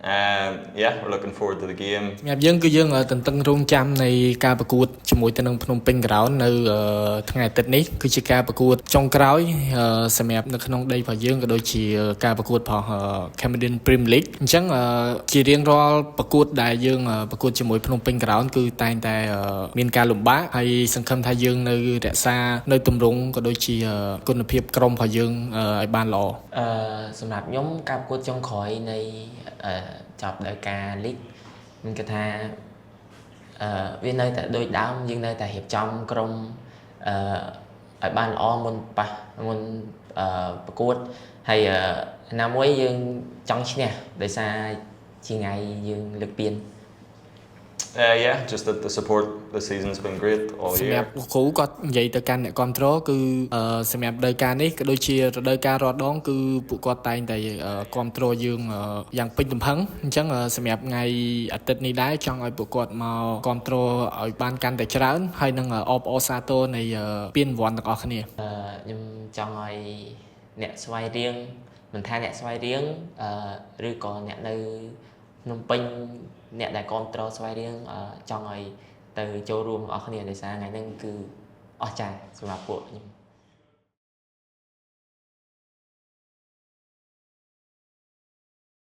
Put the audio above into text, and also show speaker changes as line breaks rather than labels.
Yeah, we're looking forward to the game.
សម្រាប់យើងគឺយើងទន្ទឹងរង់ចាំនៃការប្រកួតជាមួយទៅនឹងភ្នំពេញ Ground នៅថ្ងៃអាទិត្យនេះគឺជាការប្រកួតចុងក្រោយសម្រាប់នៅក្នុងដីរបស់យើងក៏ដូចជាការប្រកួតរបស់ Cameroon Premier League អញ្ចឹងជារៀងរាល់ប្រកួតដែលយើងប្រកួតជាមួយភ្នំពេញ Ground គឺតែងតែមានការលំបាកហើយសង្ឃឹមថាយើងនៅរក្សានៅទម្រង់ក៏ដូចជាគុណភាពក្រុមរបស់យើងឲ្យបានល្អ
សម្រាប់ខ្ញុំការប្រកួតចុងក្រោយនៃចប់ដោយការ League mình cứ tha viên nơi tại đôi đám nhưng nơi tại hiệp trong trong ở ban o môn cốt hay nam ấy dương trong nè để xa chi ngày dương lực biên
Yeah, just the support this season's been great all
សម្
year.
រាប់គ្រូគាត់និយាយទៅកាន់អ្នកគ្រប់គ្រងគឺសម្រាប់ដោយការនេះក៏ដូចជារដូវកាលរាល់ដងគឺពួកគាត់តែងតែគ្រប់គ្រងយើងយ៉ាងពេញទំហឹងអញ្ចឹងសម្រាប់ថ្ងៃអាទិត្យនេះដែរចង់ឲ្យពួកគាត់មកគ្រប់គ្រងឲ្យបានកាន់តែច្រើនហើយនឹងអបអរសាទរនៃពានរង្វាន់ទាំងអស់គ្នា
ខ្ញុំចង់ឲ្យអ្នកស្វ័យរៀងមិនថាអ្នកស្វ័យរៀងឬក៏អ្នកនៅភ្នំពេញអ្នកដែលគ្រប់គ្រងស្វ័យរៀងចង់ឲ្យទៅចូលរួមអស់គ្នាដោយសារថ្ងៃហ្នឹងគឺអស្ចារ្យសម្រាប់ពួកខ្ញុំ